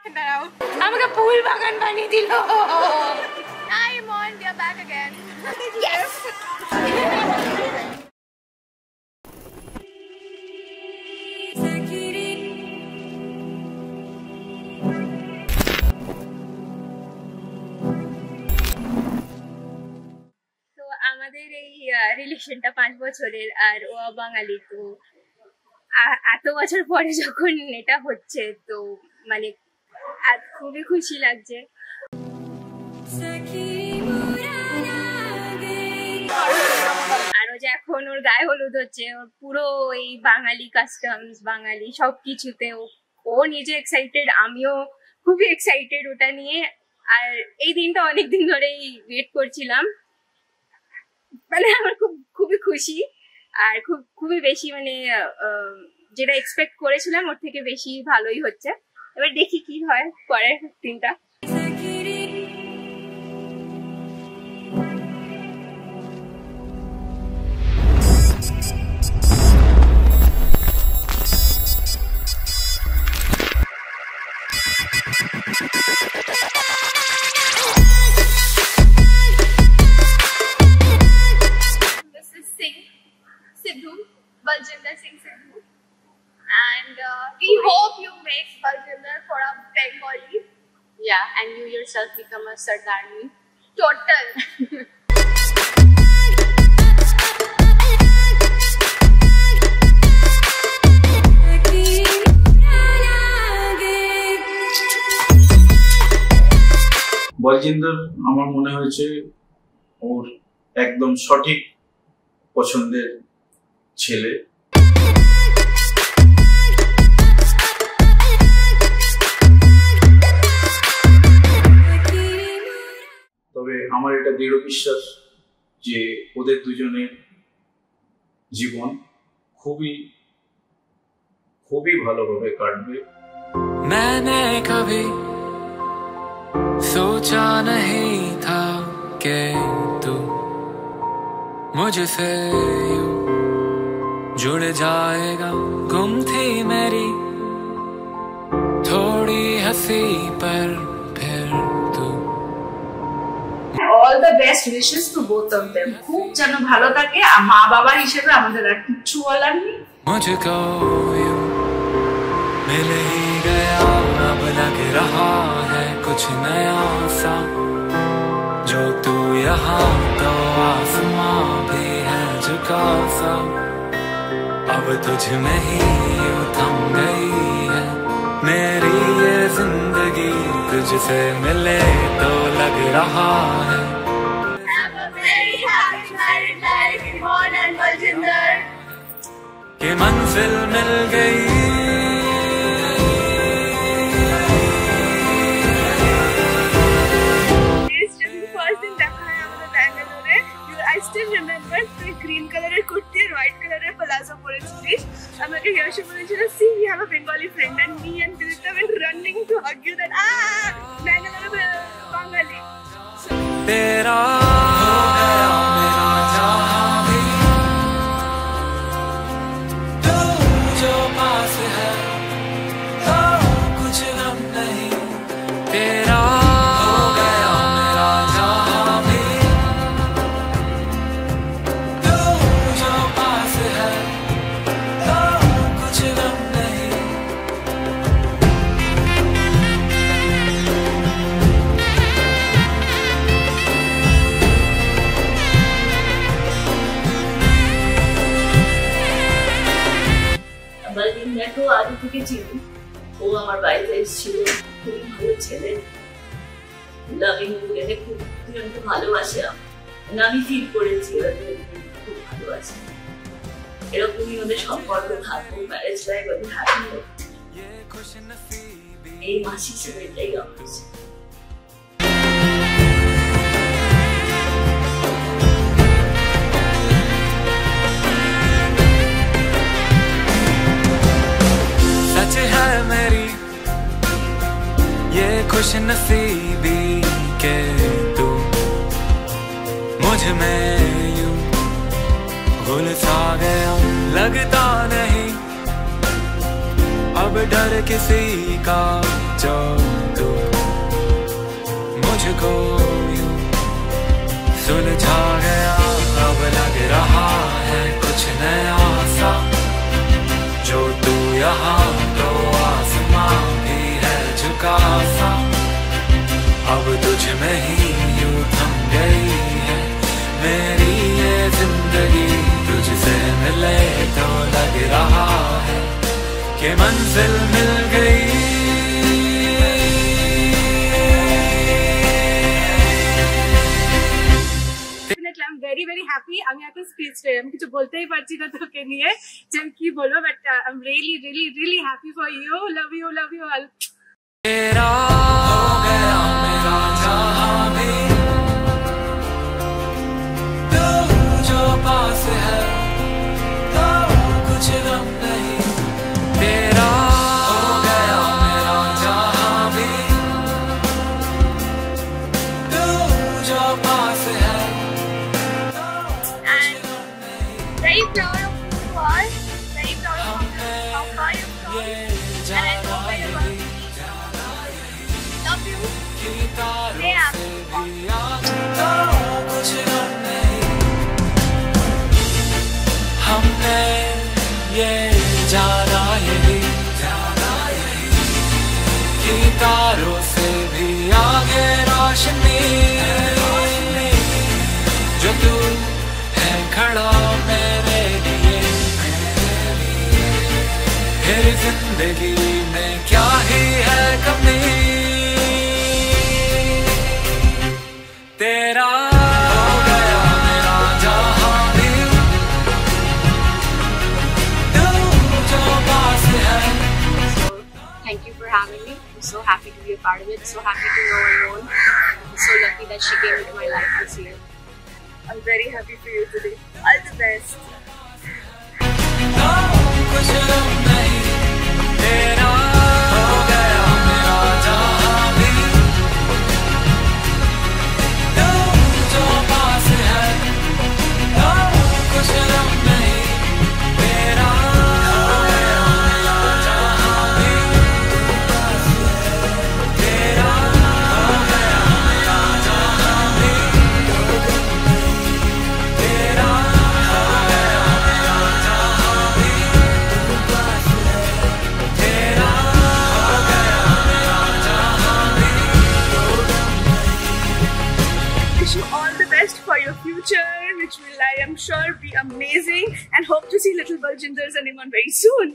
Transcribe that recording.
দাঁড়াও আমাকে ফুল বাগান বানিয়ে দিল I'm on, we are back again. Yes. তো আমাদের এই রিলেশনটা 5 বছরের আর ও বাঙালি তো এত বছর পরে যখন এটা হচ্ছে তো মানে খুবই খুশি লাগছে আরো যে এখন ওর গায়ে হলুদ হচ্ছে ওর পুরো এই বাঙালি কাস্টমস বাঙালি সবকিছুতে ও নিজে এক্সাইটেড আমিও খুবই এক্সাইটেড ওটা নিয়ে আর এই দিনটা অনেকদিন ধরেই ওয়েট করছিলাম মানে আমার খুবই খুশি আর খুবই বেশি মানে যেটা এক্সপেক্ট করেছিলাম ওর থেকে বেশি ভালোই হচ্ছে এবার দেখি কি হয় পরের দিনটা Baljinder Singh Sidhu and we hope you make Baljinder for a Bengali. Yeah, and you yourself become a Sardarni. Total. Baljinder আমার মনে হয়েছে ওর একদম সঠিক পছন্দের ছেলে তবে আমার এটা দৃঢ় বিশ্বাস যে ওদের দুজনের জীবন খুবই খুবই ভালোভাবে কাটবে मैंने कभी सोचा नहीं था कि तू मुझसे यूं जुड़ जाएगा गुम थी मेरी थोड़ी हंसी पर फिर तू all the best wishes to both of them খুব যেন ভালো থাকে মা বাবা হিসেবে আমাদের আর কিছু বলার নেই मुझको यूं मिल ही गया अब लग रहा है कुछ नया सा जो तू यहाँ तो आसमां भी है झुका सा अब तुझ में ही यूं थम गई है मेरी ये जिंदगी तुझसे मिले तो लग रहा है कि मंजिल मिल गई গ্রিন কালারের কুর্তি আর হোয়াইট কালারের প্লাজো পরেছিলিস আমাকে ইয়াশু বলেছিল see I have a Bengali friend and me and Dilita went running to hug you that Bengali বাঙালি तेरा हो गया मेरा जहां भी तू जो पास है तो कुछ गम नहीं तेरा हो गया मेरा जहां भी तू जो पास है तो कुछ गम नहीं বলজিন্দারকেও আগে থেকে চিনি ও আমার বাড়িতে এসেছিল খুবই ভালো ছেলে লাভিং ওদেরকে খুব দুজনকে ভালোবাসে আমি ফিল করেছি ওদের খুব ভালোবাসে এরকমই ওদের সম্পর্ক থাকবো ম্যারেজ লাইফ ওদের হ্যাপি হোক এই মাসি হিসেবে এটাই আমার सच है मेरी ये खुश नसीबी के तू मुझ में यूं घुल सा गया लगता नहीं अब डर किसी का जो मुझको यूं सुलझा गया, अब लग रहा है कुछ नया सा। जो तू यहाँ तो आसमां भी है झुका सा। अब तुझ में ही यूं थम गई है मेरी ये जिंदगी। तुझसे मिले तो लग रहा है कि मंजिल मिल गई। I'm very very happy. আমি এখন স্পিচ রে আমি কিছু বলতেই পারছি না তোকে নিয়ে যে আমি কি বলবো, but I'm really really really happy for you. Love you all. तेरा हो गया मेरा जहां भी, तू जो पास है तो कुछ गम नहीं। तेरा हो गया मेरा जहां भी, तू जो पास है। Very proud of you all. Very proud of how far you've come. And I hope everyone love you. Stay happy. हमने ये जाना यही कि तारों से भी आगे रोशनी। जो तू है खड़ा मेरे लिए, फिर जिंदगी में क्या ही है कमी। तेरा हो गया मेरा जहां भी, तू जो पास है। Thank you for having me. I'm so happy to be a part of it. So happy to know Anmol. I'm so lucky that she came into my life this year. I'm very happy for you today. All the best. कुछ नहीं, तेरा हो गया मेरा जहां भी, तू जो पास है तो कुछ नहीं। तेरा हो गया मेरा जहां भी, तेरा हो गया मेरा जहां भी, तेरा हो गया मेरा जहां भी, तेरा हो गया मेरा जहां भी। Wish you all the best for your future, which will, I am sure, be amazing, and hope to see little Baljinders and Iman very soon.